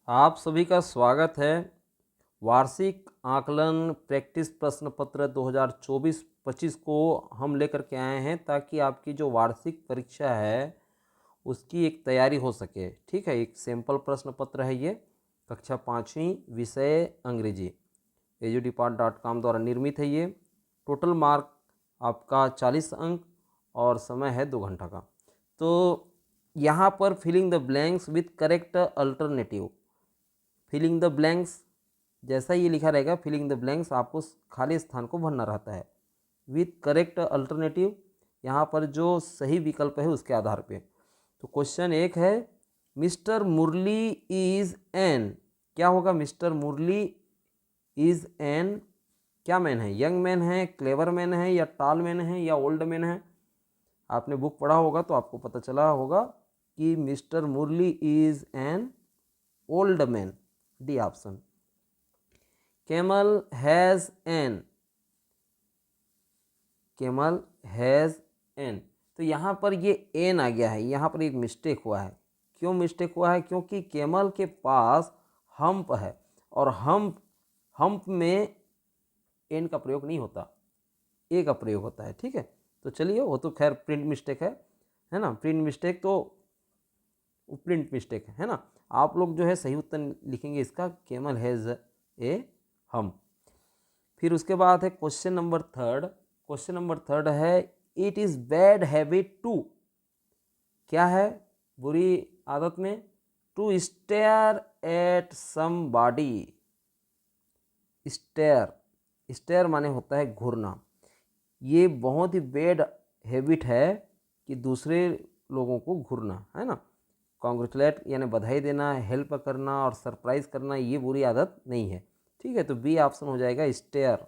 आप सभी का स्वागत है। वार्षिक आकलन प्रैक्टिस प्रश्न पत्र 2024-25 को हम लेकर के आए हैं ताकि आपकी जो वार्षिक परीक्षा है उसकी एक तैयारी हो सके। ठीक है, एक सैंपल प्रश्न पत्र है ये, कक्षा 5वीं, विषय अंग्रेजी, edupart.com द्वारा निर्मित है ये। टोटल मार्क आपका 40 अंक और समय है 2 घंटा का। तो यहाँ पर filling the blanks with correct alternative, filling the blanks जैसा ये लिखा रहेगा, फिलिंग द ब्लैंक्स आपको खाली स्थान को भरना रहता है। विथ करेक्ट अल्टरनेटिव, यहाँ पर जो सही विकल्प है उसके आधार पे। तो क्वेश्चन 1 है, मिस्टर मुरली इज एन, क्या होगा? मिस्टर मुरली इज एन क्या मैन है? यंग मैन है, क्लेवर मैन है, या टॉल मैन है, या ओल्ड मैन है? आपने बुक पढ़ा होगा तो आपको पता चला होगा कि mister Murali is an old man, D option. Camel has an, camel has an, तो यहाँ पर ये एन आ गया है, यहाँ पर एक मिस्टेक हुआ है। क्यों मिस्टेक हुआ है? क्योंकि कैमल के पास हम्प है और हम्प में एन का प्रयोग नहीं होता, ए का प्रयोग होता है। ठीक है, तो चलिए, वो तो खैर प्रिंट मिस्टेक है ना। प्रिंट मिस्टेक तो प्रिंट मिस्टेक है ना। आप लोग जो है सही उत्तर लिखेंगे इसका, कैमल हैज ए हम। फिर उसके बाद है क्वेश्चन नंबर 3। क्वेश्चन नंबर 3 है, it is bad habit to, क्या है बुरी आदत में? To stare at somebody. Stare, stare माने होता है घूरना। ये बहुत ही बैड हैबिट है कि दूसरे लोगों को घूरना, है ना। कॉन्ग्रेचुलेट यानी बधाई देना, हेल्प करना और सरप्राइज करना, ये बुरी आदत नहीं है। ठीक है, तो बी ऑप्शन हो जाएगा स्टेयर।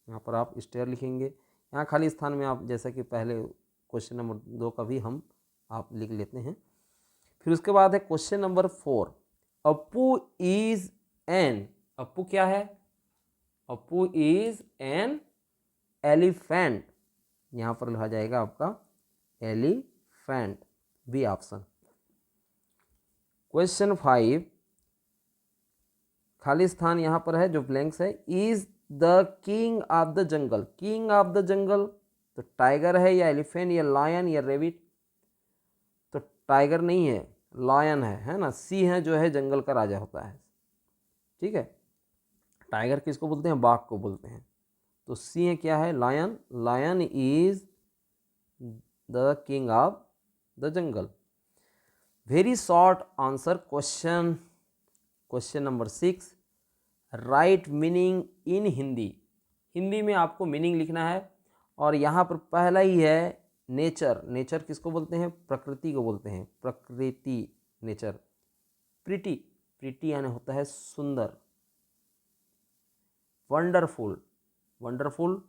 यहाँ पर आप स्टेयर लिखेंगे। यहाँ खाली स्थान में आप, जैसा कि पहले क्वेश्चन नंबर 2 का भी हम आप लिख लेते हैं। फिर उसके बाद है question number 4, Appu is an, Appu क्या है? अप्पू इज एन एलिफेंट, यहाँ पर लिखा जाएगा आपका एलिफेंट, बी ऑप्शन। क्वेश्चन 5, खाली स्थान यहाँ पर है जो ब्लैंक्स है, is the king of the jungle, king of the जंगल, तो टाइगर है या एलिफेंट या लायन या रेबिट? तो टाइगर नहीं है, लायन है ना। सिंह है जो है जंगल का राजा होता है। ठीक है, टाइगर किसको बोलते हैं? बाघ को बोलते हैं। तो सिंह क्या है? Lion, lion is the king of the jungle. Very short answer question, question number 6, right meaning in Hindi, Hindi में आपको मीनिंग लिखना है। और यहाँ पर पहला ही है नेचर, नेचर किसको बोलते हैं? प्रकृति को बोलते हैं, प्रकृति, नेचर। प्रिटी, प्रिटी यानी होता है सुंदर। वंडरफुल, वंडरफुल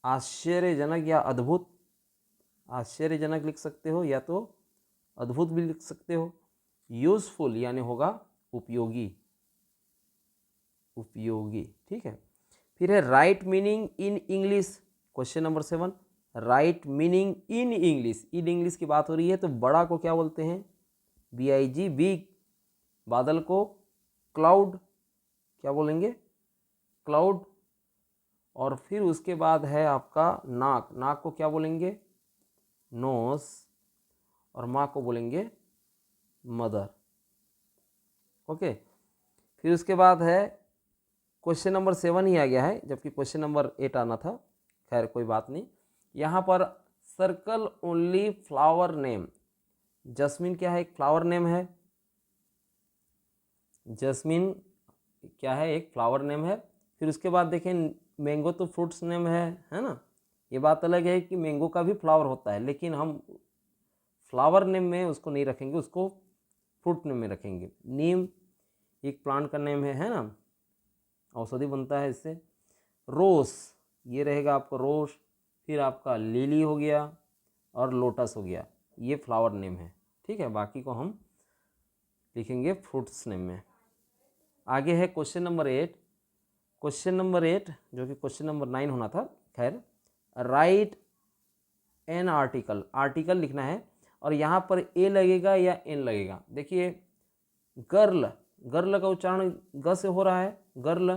आश्चर्यजनक या अद्भुत, आश्चर्यजनक लिख सकते हो या तो अद्भुत भी लिख सकते हो। यूजफुल यानी होगा उपयोगी, उपयोगी। ठीक है, फिर है right meaning in English, question number 7, right meaning in English, in English की बात हो रही है तो बड़ा को क्या बोलते हैं? BIG, big. बादल को क्लाउड, क्या बोलेंगे? क्लाउड। और फिर उसके बाद है आपका नाक, नाक को क्या बोलेंगे? नोस। और माँ को बोलेंगे मदर। ओके, फिर उसके बाद है क्वेश्चन नंबर 7 ही आ गया है जबकि क्वेश्चन नंबर 8 आना था। खैर कोई बात नहीं। यहाँ पर सर्कल ओनली फ्लावर नेम, जस्मिन क्या है? एक फ्लावर नेम है। जस्मिन क्या है? एक फ्लावर नेम है। फिर उसके बाद देखें, मैंगो तो फ्रूट्स नेम है ना। ये बात अलग है कि मैंगो का भी फ्लावर होता है, लेकिन हम फ्लावर नेम में उसको नहीं रखेंगे, उसको फ्रूट नेम में रखेंगे। नीम एक प्लांट का नेम है ना, औषधि बनता है इससे। रोस, ये रहेगा आपका रोस। फिर आपका लिली हो गया और लोटस हो गया, ये फ्लावर नेम है। ठीक है, बाकी को हम लिखेंगे फ्रूट्स नेम में। आगे है क्वेश्चन नंबर 8, क्वेश्चन नंबर 8 जो कि क्वेश्चन नंबर 9 होना था। खैर, राइट एन आर्टिकल, आर्टिकल लिखना है और यहाँ पर ए लगेगा या एन लगेगा। देखिए, गर्ल, गर्ल का उच्चारण ग से हो रहा है, गर्ल।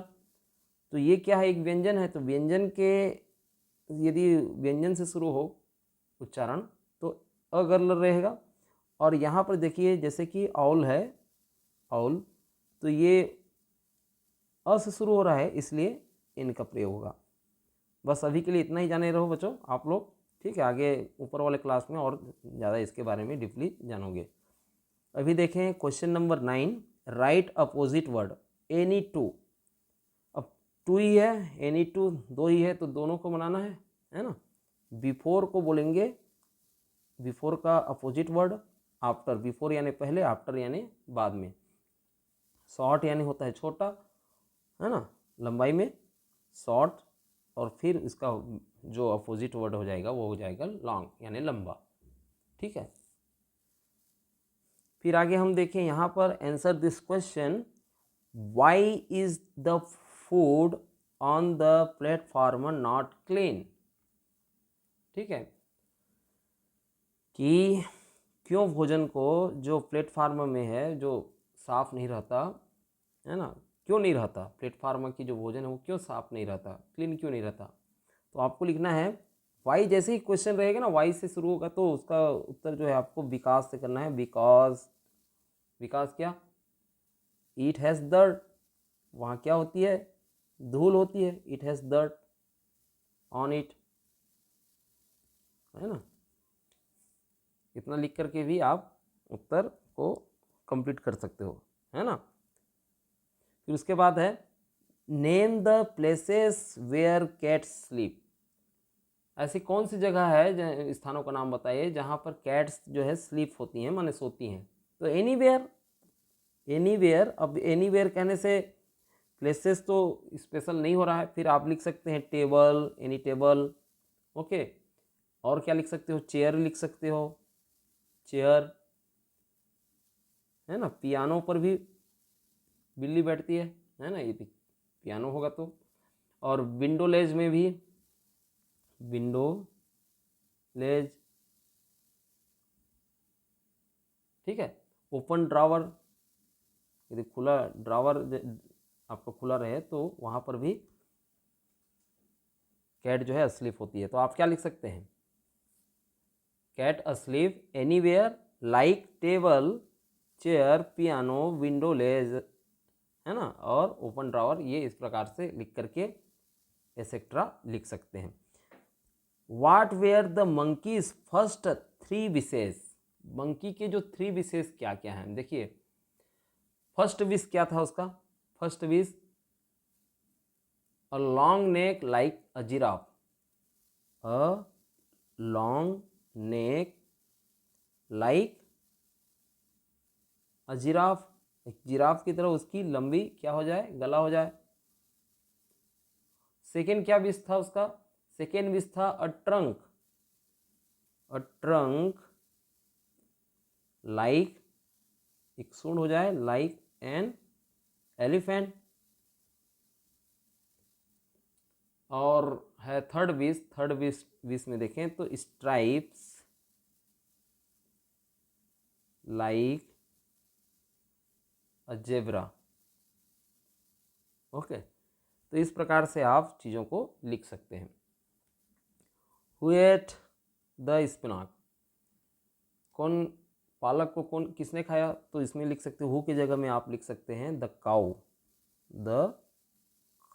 तो ये क्या है, एक व्यंजन है। तो व्यंजन के यदि व्यंजन से शुरू हो उच्चारण तो अगर्ल रहेगा। और यहाँ पर देखिए जैसे कि औल है, औल, तो ये अ से शुरू हो रहा है, इसलिए इनका प्रयोग होगा। बस अभी के लिए इतना ही जाने रहो बच्चों आप लोग, ठीक है। आगे ऊपर वाले क्लास में और ज़्यादा इसके बारे में डीपली जानोगे। अभी देखें question number 9, right opposite word any two. अब टू ही है, एनी टू दो ही है, तो दोनों को बनाना है ना। बिफोर को बोलेंगे, बिफोर का अपोजिट वर्ड आफ्टर, बिफोर यानी पहले, आफ्टर यानी बाद में। शॉर्ट यानी होता है छोटा, है ना, लंबाई में शॉर्ट, और फिर इसका जो अपोजिट वर्ड हो जाएगा वो हो जाएगा लॉन्ग यानी लंबा, ठीक है। फिर आगे हम देखें यहाँ पर, answer this question, why is the food on the platform not clean. ठीक है, कि क्यों भोजन को जो प्लेटफार्म में है जो साफ नहीं रहता, है ना, क्यों नहीं रहता, प्लेटफार्म की जो भोजन है वो क्यों साफ नहीं रहता, क्लीन क्यों नहीं रहता। तो आपको लिखना है वाई, जैसे ही क्वेश्चन रहेगा ना वाई से शुरू होगा तो उसका उत्तर जो है आपको विकास से करना है। बिकॉज, विकास क्या, इट हैज़ दर्ट, वहाँ क्या होती है, धूल होती है, इट हैज़ दर्ट ऑन इट, है ना। इतना लिख करके भी आप उत्तर को कंप्लीट कर सकते हो, है ना। फिर उसके बाद है, name the places where cats sleep. ऐसी कौन सी जगह है, स्थानों का नाम बताइए जहाँ पर कैट्स जो है स्लीप होती हैं, माने सोती हैं। तो एनीवेयर, एनीवेयर, अब एनीवेयर कहने से प्लेसेस तो स्पेशल नहीं हो रहा है, फिर आप लिख सकते हैं टेबल, एनी टेबल, ओके। और क्या लिख सकते हो, चेयर लिख सकते हो, चेयर, है ना। पियानो पर भी बिल्ली बैठती है ना, ये पियानो होगा तो। और विंडो लेज में भी, विंडो लेज, ठीक है। ओपन ड्रावर, यदि खुला ड्रावर आपका खुला रहे तो वहाँ पर भी कैट जो है अस्लीप होती है। तो आप क्या लिख सकते हैं, cat asleep anywhere like table, chair, piano, window ledge, है ना, और ओपन ड्रावर। ये इस प्रकार से लिख करके एसेट्रा लिख सकते हैं। What were the monkeys first three wishes, monkey के जो थ्री विशेष क्या क्या हैं, देखिए। फर्स्ट विश क्या था उसका, first wish, a long neck like a giraffe, a long neck like a giraffe, एक जिराफ की तरह उसकी लंबी क्या हो जाए, गला हो जाए। सेकेंड क्या विश था उसका, सेकेंड विश था a trunk, a trunk like, एक सूंड हो जाए, लाइक एन एलिफेंट। और है third wish, third wish, wish में देखें तो स्ट्राइप्स लाइक अ जेब्रा, ओके। तो इस प्रकार से आप चीज़ों को लिख सकते हैं। हु एट द स्पिनाक, कौन, पालक को कौन, किसने खाया, तो इसमें लिख सकते हो, हु की जगह में आप लिख सकते हैं the cow, the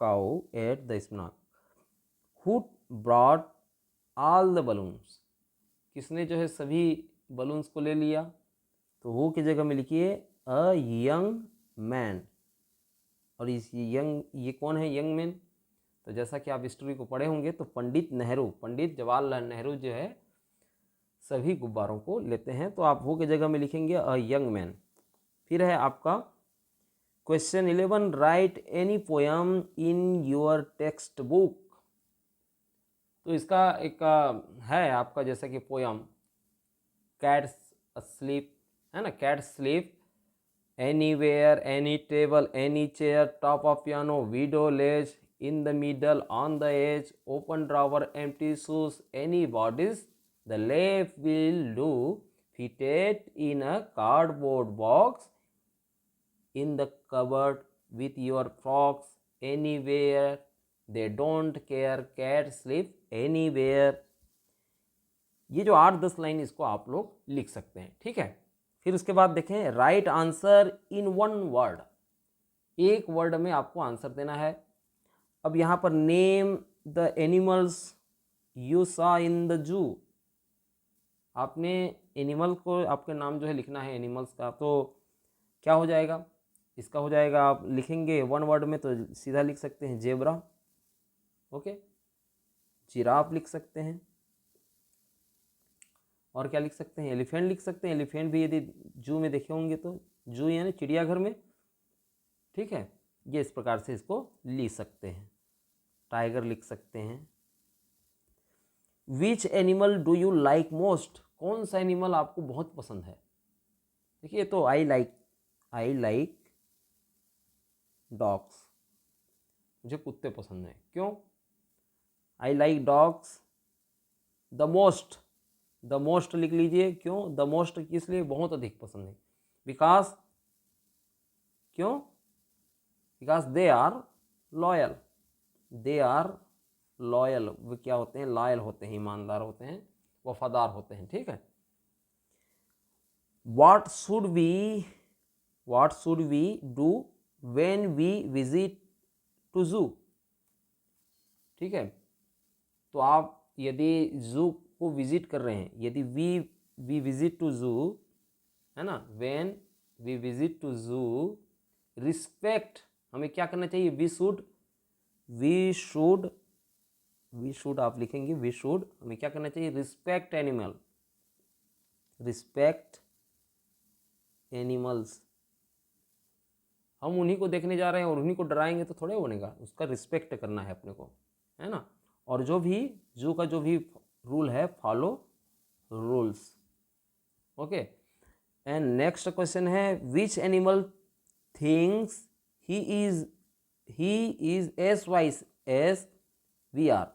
cow ate the spinach. Who brought all the balloons, किसने जो है सभी बलून्स को ले लिया, तो हु की जगह में लिखिए अ यंग मैन। और इस यंग, ये कौन है यंग मैन, तो जैसा कि आप हिस्ट्री को पढ़े होंगे तो पंडित नेहरू, पंडित जवाहरलाल नेहरू जो है सभी गुब्बारों को लेते हैं। तो आप वो की जगह में लिखेंगे अ यंग मैन। फिर है आपका question 11, right any poem in your text book. तो इसका एक है आपका जैसा कि पोयम, कैट्स अस्लीप, है ना, cat sleep anywhere, any table, any chair, top of piano, window ledge, in the middle, on the edge, open drawer, empty shoes, any bodies, the left will do, fitted in a cardboard box, in the cupboard with your frocks anywhere, they don't care, cat sleep anywhere. ये जो 8-10 line इसको आप लोग लिख सकते हैं, ठीक है। फिर उसके बाद देखें, राइट आंसर इन 1 वर्ड, एक वर्ड में आपको आंसर देना है। अब यहाँ पर नेम द एनिमल्स यू सा इन द जू, आपने एनिमल को आपके नाम जो है लिखना है एनिमल्स का, तो क्या हो जाएगा इसका, हो जाएगा आप लिखेंगे 1 वर्ड में तो सीधा लिख सकते हैं जेब्रा, ओके, जिराफ लिख सकते हैं, और क्या लिख सकते हैं, एलिफेंट लिख सकते हैं। एलिफेंट भी यदि जू में देखे होंगे तो, जू यानी चिड़ियाघर में, ठीक है। ये इस प्रकार से इसको लिख सकते हैं। टाइगर लिख सकते हैं। Which animal do you like most, कौन सा एनिमल आपको बहुत पसंद है। देखिए तो आई लाइक डॉग्स, मुझे कुत्ते पसंद हैं। क्यों? I like dogs the most लिख लीजिए। क्यों द मोस्ट, किस लिए, बहुत अधिक पसंद है। बिकॉज, क्यों, बिकॉज दे आर लॉयल, वो क्या होते हैं, लॉयल होते हैं, ईमानदार होते हैं, वफादार होते हैं, ठीक है। What should we do when we visit to zoo, ठीक है। तो आप यदि जू को विजिट कर रहे हैं, यदि वी विजिट टू जू, है ना, when we visit to zoo, respect, हमें क्या करना चाहिए, वी शुड आप लिखेंगे, वी शुड, हमें क्या करना चाहिए, रिस्पेक्ट एनिमल्स। हम उन्हीं को देखने जा रहे हैं और उन्हीं को डराएंगे तो थोड़े बनेगा, उसका रिस्पेक्ट करना है अपने को, है ना। और जो भी जू का जो भी रूल है, follow rules, okay. And next question है, which animal thinks he is as wise as we are,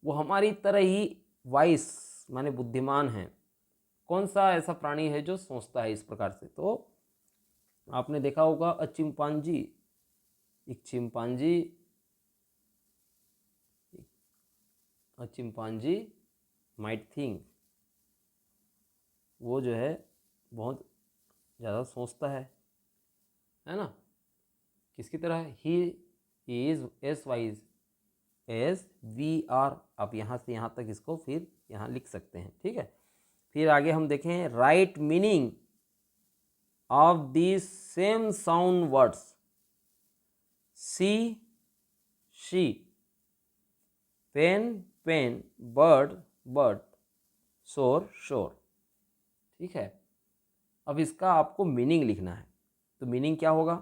वो हमारी तरह ही वाइस माने बुद्धिमान है। कौन सा ऐसा प्राणी है जो सोचता है इस प्रकार से। तो आपने देखा होगा एक चिंपांजी माइट थिंक, वो जो है बहुत ज़्यादा सोचता है ना। किसकी तरह, he is as wise as we are. आप यहाँ से यहाँ तक इसको फिर यहाँ लिख सकते हैं, ठीक है। फिर आगे हम देखें, write meaning of this same sound words, sea she, pen pen, bird, shore, ठीक है। अब इसका आपको मीनिंग लिखना है। तो मीनिंग क्या होगा,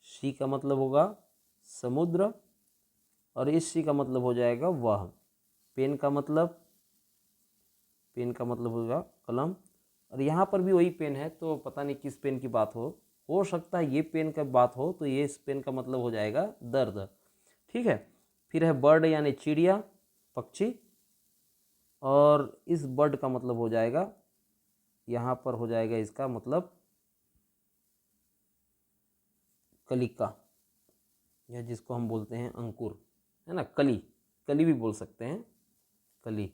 शी का मतलब होगा समुद्र, और इस शी का मतलब हो जाएगा वह। पेन का मतलब होगा कलम, और यहाँ पर भी वही पेन है, तो पता नहीं किस पेन की बात हो सकता है ये पेन का बात हो, तो ये इस पेन का मतलब हो जाएगा दर्द, ठीक है। फिर है बर्ड यानी चिड़िया, पक्षी, और इस बर्ड का मतलब हो जाएगा, यहाँ पर हो जाएगा इसका मतलब कलिका, या जिसको हम बोलते हैं अंकुर, है ना, कली भी बोल सकते हैं, कली,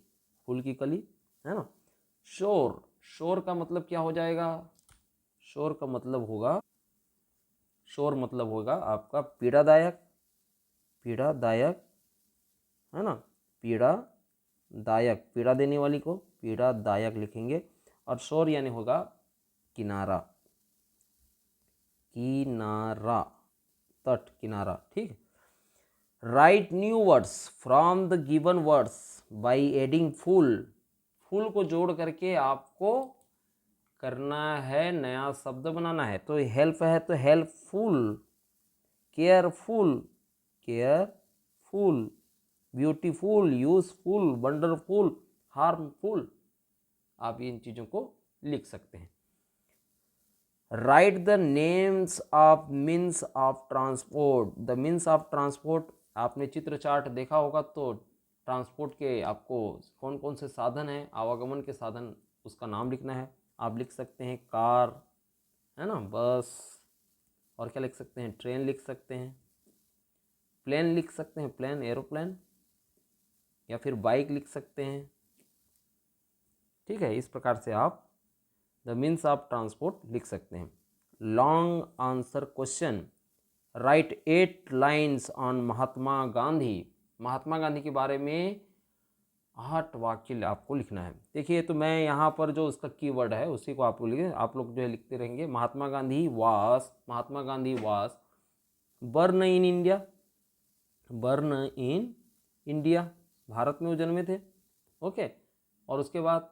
फूल की कली, है ना। शोर का मतलब क्या हो जाएगा, शोर मतलब होगा आपका पीड़ादायक, है ना, पीड़ा देने वाली को पीड़ादायक लिखेंगे। और शोर यानी होगा किनारा, तट, किनारा, ठीक। Right new words from the given words by adding full को जोड़ करके आपको करना है, नया शब्द बनाना है। तो हेल्प है तो helpful, careful, beautiful, useful, wonderful, harmful, आप इन चीज़ों को लिख सकते हैं। Right the names of means of transport, the means of transport, आपने चित्र चार्ट देखा होगा, तो ट्रांसपोर्ट के आपको कौन कौन से साधन हैं, आवागमन के साधन, उसका नाम लिखना है। आप लिख सकते हैं कार, है ना, बस। और क्या लिख सकते हैं, ट्रेन लिख सकते हैं, प्लेन लिख सकते हैं, प्लेन एरोप्लेन, या फिर बाइक लिख सकते हैं। ठीक है, इस प्रकार से आप द मीन्स ऑफ ट्रांसपोर्ट लिख सकते हैं। Long answer question, write 8 lines on Mahatma Gandhi. Mahatma Gandhi के बारे में 8 वाक्य आपको लिखना है। देखिए, तो मैं यहाँ पर जो उसका कीवर्ड है उसी को आपको लिखे, आप लोग जो है लिखते रहेंगे। Mahatma Gandhi was born in India, born in India, Bharat में वो जन्मे थे। ओके, और उसके बाद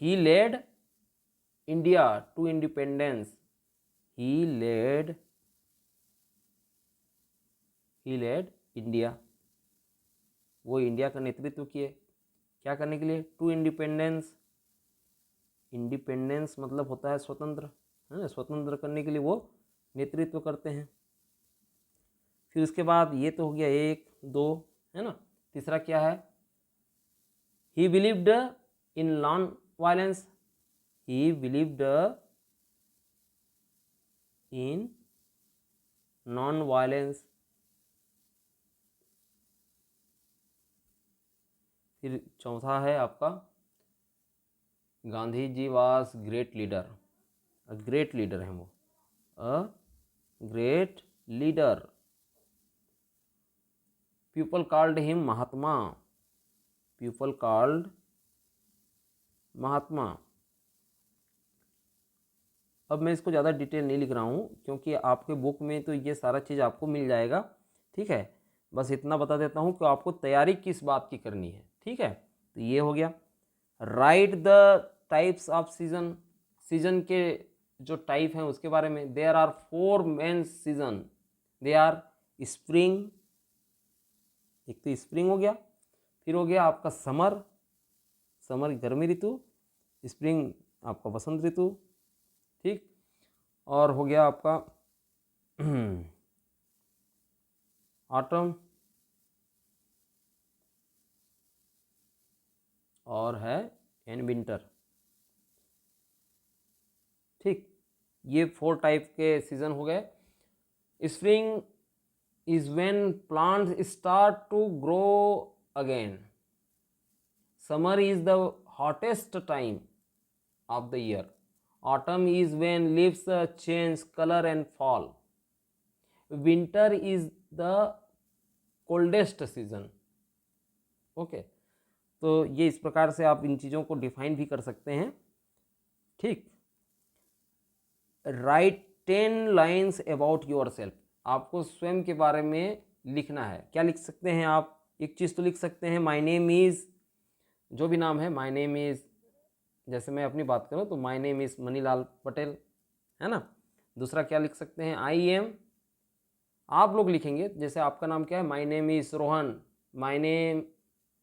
he led India to independence, he led India, वो इंडिया का नेतृत्व किए, क्या करने के लिए, टू इंडिपेंडेंस। इंडिपेंडेंस मतलब होता है स्वतंत्र, है ना, स्वतंत्र करने के लिए वो नेतृत्व करते हैं। फिर उसके बाद ये तो हो गया 1 2, है ना। तीसरा क्या है, he believed in non violence, he believed in non violence. फिर चौथा है आपका, Gandhi ji was great leader, great leader है वो, a great leader. People called him Mahatma, people called Mahatma. अब मैं इसको ज़्यादा डिटेल नहीं लिख रहा हूँ क्योंकि आपके बुक में तो ये सारा चीज़ आपको मिल जाएगा। ठीक है, बस इतना बता देता हूँ कि आपको तैयारी किस बात की करनी है। ठीक है, तो ये हो गया। Write the types of season, season के जो टाइप हैं उसके बारे में। There are 4 main season, they are spring, एक तो स्प्रिंग हो गया, फिर हो गया आपका समर, समर गर्मी ऋतु, स्प्रिंग आपका वसंत ऋतु। ठीक, और हो गया आपका ऑटम, और है एंड विंटर। ठीक, ये 4 टाइप के सीजन हो गए। Spring is when plants start to grow again. Summer is the hottest time of the year. Autumn is when leaves change color and fall. Winter is the coldest season. Okay, तो ये इस प्रकार से आप इन चीज़ों को डिफाइन भी कर सकते हैं। ठीक, right 10 lines about your self, आपको स्वयं के बारे में लिखना है। क्या लिख सकते हैं आप, एक चीज़ तो लिख सकते हैं, माई नेम इज़, जो भी नाम है, माई नेम इज़, जैसे मैं अपनी बात करूं तो my name is Manilal Patel, है ना। दूसरा क्या लिख सकते हैं, आई एम, आप लोग लिखेंगे जैसे आपका नाम क्या है, my name is Rohan, my name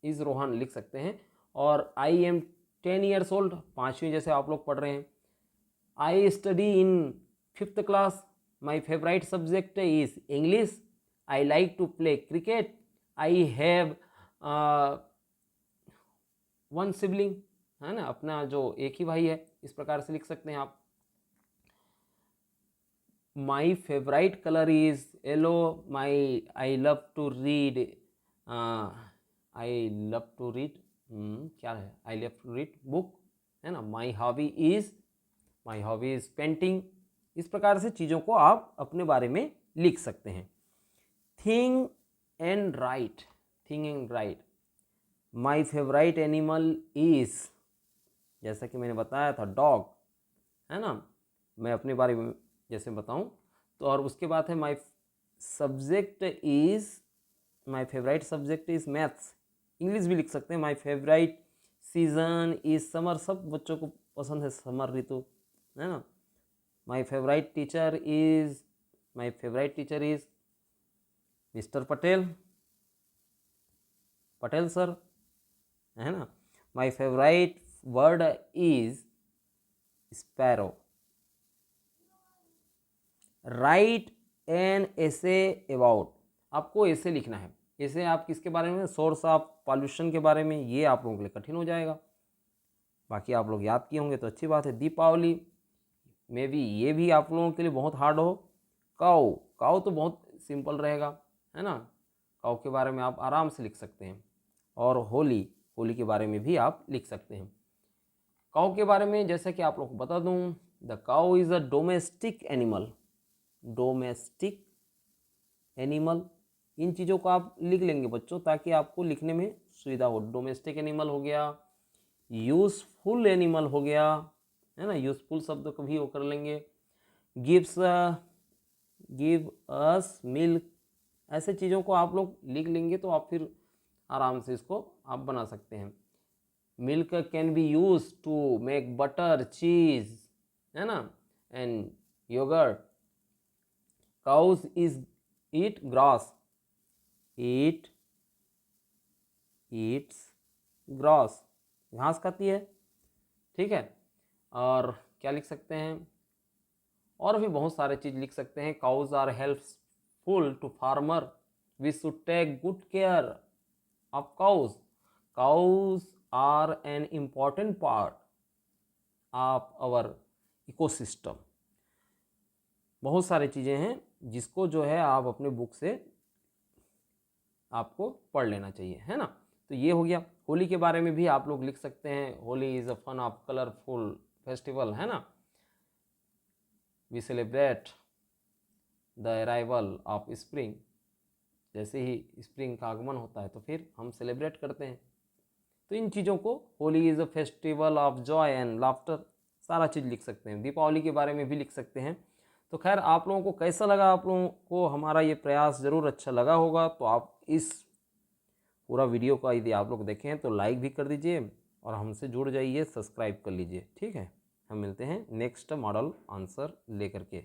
is Rohan लिख सकते हैं। और आई एम 10 ईयर्स ओल्ड, 5वीं जैसे आप लोग पढ़ रहे हैं। I study in 5th class, my favourite subject is English, I like to play cricket, I have 1 sibling, है ना, अपना जो एक ही भाई है। इस प्रकार से लिख सकते हैं आप। My favourite colour is yellow, my I love to read, I love to read, क्या है, I love to read book, है ना। My hobby is painting. इस प्रकार से चीज़ों को आप अपने बारे में लिख सकते हैं। Think and right, think and right, my favourite animal is, जैसा कि मैंने बताया था, डॉग, है ना। मैं अपने बारे में जैसे बताऊं तो, और उसके बाद है my subject is, my favourite subject is maths, English भी लिख सकते हैं। My favourite season is summer, सब बच्चों को पसंद है समर ऋतु, है ना। My favourite teacher is, my favourite teacher is mister Patel, Patel sir, है ना। My favourite word is sparrow. Write an essay about, आपको ऐसे लिखना है। ऐसे आप किसके बारे में, सोर्स ऑफ पॉल्यूशन के बारे में। ये आप लोगों के लिए कठिन हो जाएगा, बाकी आप लोग याद किए होंगे तो अच्छी बात है। दीपावली, मे बी ये भी आप लोगों के लिए बहुत हार्ड हो। काऊ, काऊ तो बहुत सिंपल रहेगा, है ना। काऊ के बारे में आप आराम से लिख सकते हैं। और होली, होली के बारे में भी आप लिख सकते हैं। काऊ के बारे में जैसे कि आप लोग को बता दूं, the cow is a domestic animal. Domestic animal, इन चीज़ों को आप लिख लेंगे बच्चों, ताकि आपको लिखने में सुविधा हो। डोमेस्टिक एनिमल हो गया, यूजफुल एनिमल हो गया, है ना, यूजफुल शब्द को भी वो कर लेंगे। गिव्स, गिव अस मिल्क, ऐसे चीज़ों को आप लोग लिख लेंगे तो आप फिर आराम से इसको आप बना सकते हैं। Milk can be use to make butter, cheese, है ना, and yogurt. Cows is eat grass, eat, eats grass, घास खाती है, ठीक है। और क्या लिख सकते हैं, और भी बहुत सारे चीज़ लिख सकते हैं। Cows are helpful to farmer, we should take good care of cows. Cows are an important part of our ecosystem. बहुत सारी चीज़ें हैं जिसको जो है आप अपने बुक से आपको पढ़ लेना चाहिए, है ना। तो ये हो गया। होली के बारे में भी आप लोग लिख सकते हैं। Holi is a fun of colourful festival, है ना। We celebrate the arrival of spring, जैसे ही स्प्रिंग का आगमन होता है तो फिर हम सेलिब्रेट करते हैं। तो इन चीज़ों को, Holi is a festival of Joy and laughter, सारा चीज़ लिख सकते हैं। दीपावली के बारे में भी लिख सकते हैं। तो खैर, आप लोगों को कैसा लगा, आप लोगों को हमारा ये प्रयास ज़रूर अच्छा लगा होगा। तो आप इस पूरा वीडियो का यदि आप लोग देखें तो लाइक भी कर दीजिए और हमसे जुड़ जाइए, सब्सक्राइब कर लीजिए, ठीक है। हम मिलते हैं नेक्स्ट मॉडल आंसर लेकर के।